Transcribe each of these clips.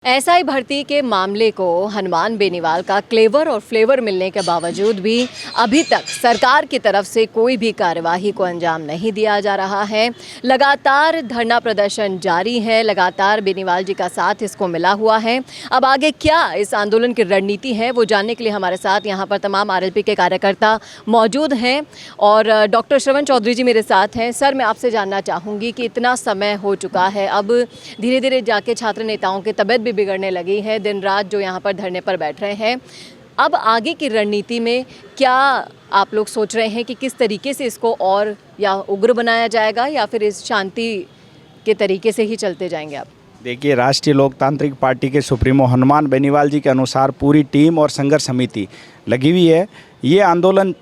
SI भर्ती के मामले को हनुमान बेनीवाल का क्लेवर और फ्लेवर मिलने के बावजूद भी अभी तक सरकार की तरफ से कोई भी कार्यवाही को अंजाम नहीं दिया जा रहा है। लगातार धरना प्रदर्शन जारी है, लगातार बेनीवाल जी का साथ इसको मिला हुआ है। अब आगे क्या इस आंदोलन की रणनीति है वो जानने के लिए हमारे साथ यहाँ पर तमाम आरएलपी के कार्यकर्ता मौजूद हैं और डॉक्टर श्रवण चौधरी जी मेरे साथ हैं। सर, मैं आपसे जानना चाहूँगी कि इतना समय हो चुका है, अब धीरे धीरे जाके छात्र नेताओं की तबीयत बिगड़ने लगी है, दिन रात जो यहाँ पर धरने पर बैठ रहे हैं। अब आगे की रणनीति में क्या आप लोग सोच रहे हैं कि किस तरीके से इसको और या उग्र बनाया जाएगा या फिर इस शांति के तरीके से ही चलते जाएंगे आप? देखिए, राष्ट्रीय लोकतांत्रिक पार्टी के सुप्रीमो हनुमान बेनीवाल जी के अनुसार पूरी टीम और संघर्ष समिति लगी हुई है। ये आंदोलन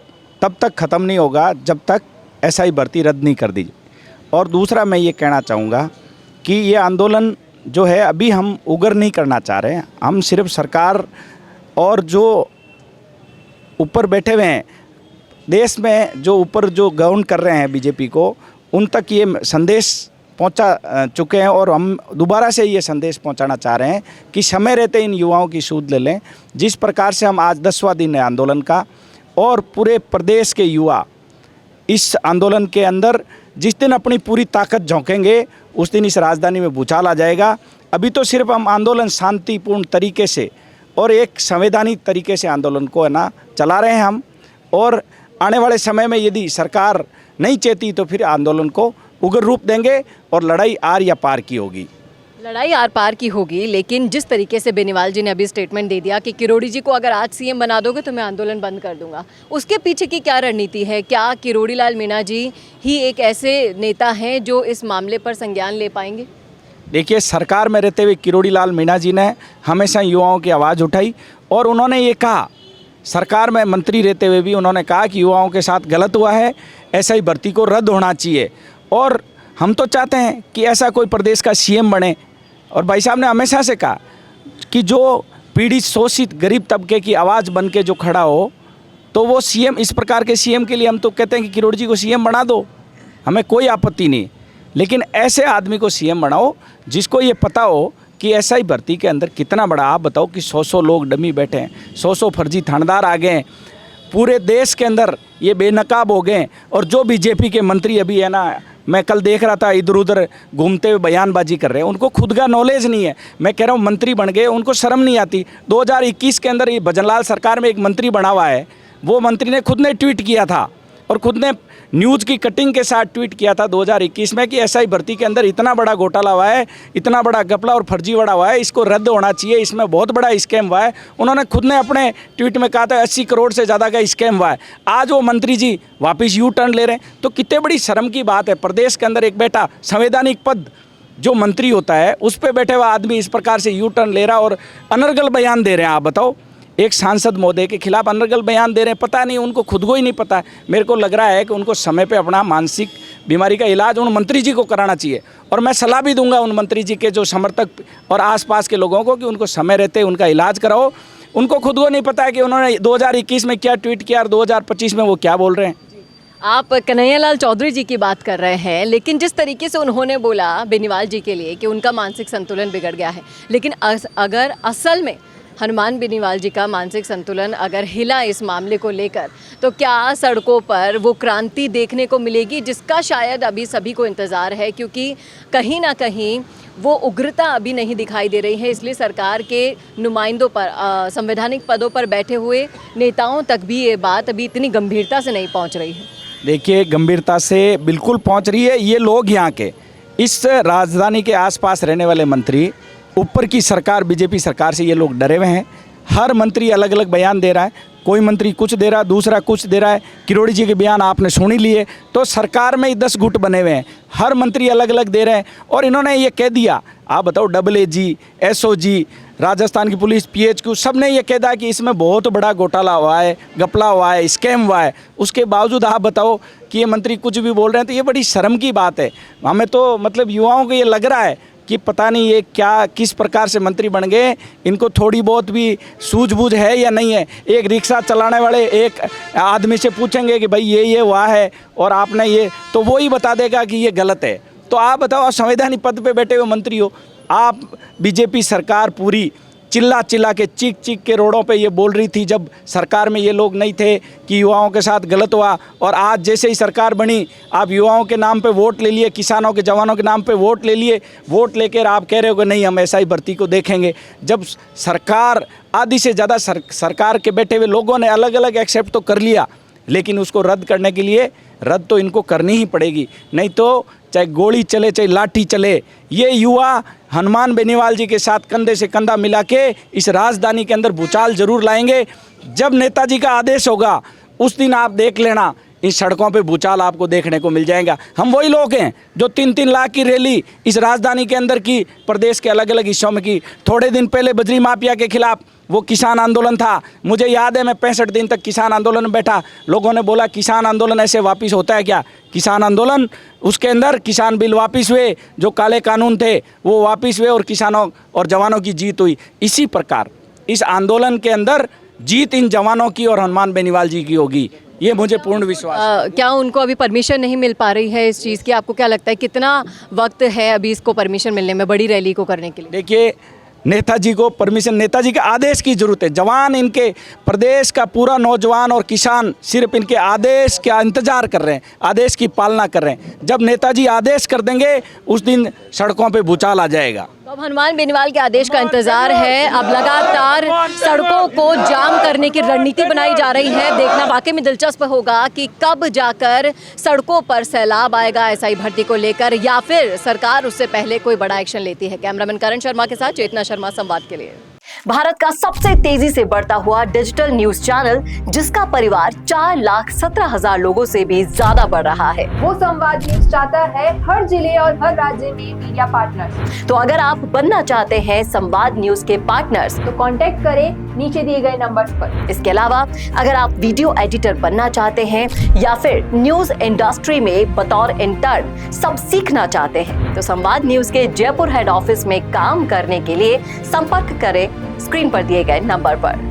तब तक ख़त्म नहीं होगा जब तक एसआई भर्ती रद्द नहीं कर दी जाए। और दूसरा मैं ये कहना चाहूँगा कि ये आंदोलन जो है अभी हम उग्र नहीं करना चाह रहे हैं। हम सिर्फ सरकार और जो ऊपर बैठे हुए हैं देश में, जो ऊपर जो गवर्न कर रहे हैं बीजेपी को, उन तक ये संदेश पहुंचा चुके हैं और हम दोबारा से ये संदेश पहुंचाना चाह रहे हैं कि समय रहते इन युवाओं की सूध ले लें। जिस प्रकार से हम आज 10वां दिन है आंदोलन का और पूरे प्रदेश के युवा इस आंदोलन के अंदर जिस दिन अपनी पूरी ताकत झोंकेंगे उस दिन इस राजधानी में भूचाल आ जाएगा। अभी तो सिर्फ हम आंदोलन शांतिपूर्ण तरीके से और एक संवैधानिक तरीके से आंदोलन को है ना चला रहे हैं हम, और आने वाले समय में यदि सरकार नहीं चेती तो फिर आंदोलन को उग्र रूप देंगे और लड़ाई आर या पार की होगी। लड़ाई आर पार की होगी, लेकिन जिस तरीके से बेनीवाल जी ने अभी स्टेटमेंट दे दिया कि किरोड़ी जी को अगर आज सीएम बना दोगे तो मैं आंदोलन बंद कर दूंगा, उसके पीछे की क्या रणनीति है? क्या किरोड़ी लाल मीणा जी ही एक ऐसे नेता हैं जो इस मामले पर संज्ञान ले पाएंगे? देखिए, सरकार में रहते हुए किरोड़ी लाल मीणा जी ने हमेशा युवाओं की आवाज़ उठाई और उन्होंने ये कहा, सरकार में मंत्री रहते हुए भी उन्होंने कहा कि युवाओं के साथ गलत हुआ है, ऐसा ही भर्ती को रद्द होना चाहिए और हम तो चाहते हैं कि ऐसा कोई प्रदेश का सीएम बने। और भाई साहब ने हमेशा से कहा कि जो पीड़ित शोषित गरीब तबके की आवाज़ बन के जो खड़ा हो तो वो सीएम, इस प्रकार के सीएम के लिए हम तो कहते हैं कि किरोड़ी जी को सीएम बना दो, हमें कोई आपत्ति नहीं, लेकिन ऐसे आदमी को सीएम बनाओ जिसको ये पता हो कि एसआई भर्ती के अंदर कितना बड़ा, आप बताओ कि 100 लोग डमी बैठे हैं, 100 फर्जी थानेदार आ गए, पूरे देश के अंदर ये बेनकाब हो गए। और जो बीजेपी के मंत्री अभी है ना, मैं कल देख रहा था इधर उधर घूमते हुए बयानबाजी कर रहे हैं, उनको खुद का नॉलेज नहीं है। मैं कह रहा हूँ मंत्री बन गए, उनको शर्म नहीं आती। 2021 के अंदर ये भजनलाल सरकार में एक मंत्री बना हुआ है, वो मंत्री ने खुद ने ट्वीट किया था और खुद ने न्यूज़ की कटिंग के साथ ट्वीट किया था 2021 में कि एसआई भर्ती के अंदर इतना बड़ा घोटाला हुआ है, इतना बड़ा घपला और फर्जीवाड़ा हुआ है, इसको रद्द होना चाहिए, इसमें बहुत बड़ा स्कैम हुआ है। उन्होंने खुद ने अपने ट्वीट में कहा था 80 करोड़ से ज़्यादा का स्कैम हुआ है। आज वो मंत्री जी वापस यू टर्न ले रहे हैं, तो कितने बड़ी शर्म की बात है। प्रदेश के अंदर एक बेटा संवैधानिक पद जो मंत्री होता है उस पर बैठे हुआ आदमी इस प्रकार से यू टर्न ले रहा और अनर्गल बयान दे रहे हैं। आप बताओ, एक सांसद महोदय के खिलाफ अनर्गल बयान दे रहे हैं, पता नहीं उनको खुद को ही नहीं पता। मेरे को लग रहा है कि उनको समय पे अपना मानसिक बीमारी का इलाज उन मंत्री जी को कराना चाहिए। और मैं सलाह भी दूंगा उन मंत्री जी के जो समर्थक और आसपास के लोगों को कि उनको समय रहते उनका इलाज कराओ। उनको खुद को नहीं पता है कि उन्होंने 2021 में क्या ट्वीट किया और 2025 में वो क्या बोल रहे हैं। आप कन्हैयालाल चौधरी जी की बात कर रहे हैं, लेकिन जिस तरीके से उन्होंने बोला बेनीवाल जी के लिए कि उनका मानसिक संतुलन बिगड़ गया है, लेकिन अगर असल में हनुमान बेनीवाल जी का मानसिक संतुलन अगर हिला इस मामले को लेकर, तो क्या सड़कों पर वो क्रांति देखने को मिलेगी जिसका शायद अभी सभी को इंतज़ार है? क्योंकि कहीं ना कहीं वो उग्रता अभी नहीं दिखाई दे रही है, इसलिए सरकार के नुमाइंदों पर, संवैधानिक पदों पर बैठे हुए नेताओं तक भी ये बात अभी इतनी गंभीरता से नहीं पहुँच रही है। देखिए, गंभीरता से बिल्कुल पहुँच रही है। ये लोग यहाँ के इस राजधानी के आसपास रहने वाले मंत्री, ऊपर की सरकार बीजेपी सरकार से ये लोग डरे हुए हैं। हर मंत्री अलग अलग बयान दे रहा है, कोई मंत्री कुछ दे रहा है, दूसरा कुछ दे रहा है। किरोड़ी जी के बयान आपने सुन ही लिए, तो सरकार में ही 10 गुट बने हुए हैं, हर मंत्री अलग अलग दे रहे हैं। और इन्होंने ये कह दिया, आप बताओ AAG, SOG, राजस्थान की पुलिस, PHQ, सब ने ये कह दिया कि इसमें बहुत बड़ा घोटाला हुआ है, घपला हुआ है, स्कैम हुआ है। उसके बावजूद आप बताओ कि ये मंत्री कुछ भी बोल रहे हैं, तो ये बड़ी शर्म की बात है। हमें तो मतलब युवाओं को ये लग रहा है कि पता नहीं ये क्या, किस प्रकार से मंत्री बन गए, इनको थोड़ी बहुत भी सूझबूझ है या नहीं है। एक रिक्शा चलाने वाले एक आदमी से पूछेंगे कि भाई ये हुआ है और आपने ये, तो वो ही बता देगा कि ये गलत है। तो आप बताओ, संवैधानिक पद पे बैठे हुए मंत्री हो, आप बीजेपी सरकार पूरी चिल्ला चिल्ला के चीख चीख के रोडों पे ये बोल रही थी जब सरकार में ये लोग नहीं थे कि युवाओं के साथ गलत हुआ, और आज जैसे ही सरकार बनी आप युवाओं के नाम पे वोट ले लिए, किसानों के जवानों के नाम पे वोट ले लिए, वोट लेकर आप कह रहे हो कि नहीं हम ऐसा ही भर्ती को देखेंगे। जब सरकार आधी से ज़्यादा सरकार के बैठे हुए लोगों ने अलग अलग एक्सेप्ट तो कर लिया, लेकिन उसको रद्द करने के लिए रद्द तो इनको करनी ही पड़ेगी, नहीं तो चाहे गोली चले चाहे लाठी चले, ये युवा हनुमान बेनीवाल जी के साथ कंधे से कंधा मिला के इस राजधानी के अंदर भूचाल जरूर लाएंगे। जब नेताजी का आदेश होगा उस दिन आप देख लेना इस सड़कों पे भूचाल आपको देखने को मिल जाएगा। हम वही लोग हैं जो 3-3 लाख की रैली इस राजधानी के अंदर की, प्रदेश के अलग अलग हिस्सों में की। थोड़े दिन पहले बजरी माफिया के खिलाफ वो किसान आंदोलन था, मुझे याद है मैं 65 दिन तक किसान आंदोलन में बैठा। लोगों ने बोला किसान आंदोलन ऐसे वापस होता है क्या? किसान आंदोलन, उसके अंदर किसान बिल वापस हुए, जो काले कानून थे वो वापस हुए और किसानों और जवानों की जीत हुई। इसी प्रकार इस आंदोलन के अंदर जीत इन जवानों की और हनुमान बेनीवाल जी की होगी, ये मुझे पूर्ण विश्वास है। क्या उनको अभी परमिशन नहीं मिल पा रही है इस चीज़ की? आपको क्या लगता है कितना वक्त है अभी इसको परमिशन मिलने में, बड़ी रैली को करने के लिए? देखिए, नेताजी को परमिशन, नेताजी के आदेश की जरूरत है। जवान, इनके प्रदेश का पूरा नौजवान और किसान सिर्फ इनके आदेश का इंतजार कर रहे हैं, आदेश की पालना कर रहे हैं। जब नेताजी आदेश कर देंगे उस दिन सड़कों पे भूचाल आ जाएगा। तो अब हनुमान बेनीवाल के आदेश का इंतजार है। अब लगातार सड़कों को जाम करने की रणनीति बनाई जा रही है। देखना वाकई में दिलचस्प होगा कि कब जाकर सड़कों पर सैलाब आएगा एसआई भर्ती को लेकर, या फिर सरकार उससे पहले कोई बड़ा एक्शन लेती है। कैमरामैन करण शर्मा के साथ चेतना शर्मा, संवाद के लिए। भारत का सबसे तेजी से बढ़ता हुआ डिजिटल न्यूज चैनल, जिसका परिवार 4,17,000 लोगों से भी ज्यादा बढ़ रहा है, वो संवाद न्यूज चाहता है हर जिले और हर राज्य में मीडिया पार्टनर्स। तो अगर आप बनना चाहते हैं संवाद न्यूज के पार्टनर्स, तो कांटेक्ट करें नीचे दिए गए नंबर्स पर। इसके अलावा अगर आप वीडियो एडिटर बनना चाहते हैं या फिर न्यूज इंडस्ट्री में बतौर इंटर्न सब सीखना चाहते हैं, तो संवाद न्यूज के जयपुर हेड ऑफिस में काम करने के लिए संपर्क करें स्क्रीन पर दिए गए नंबर पर।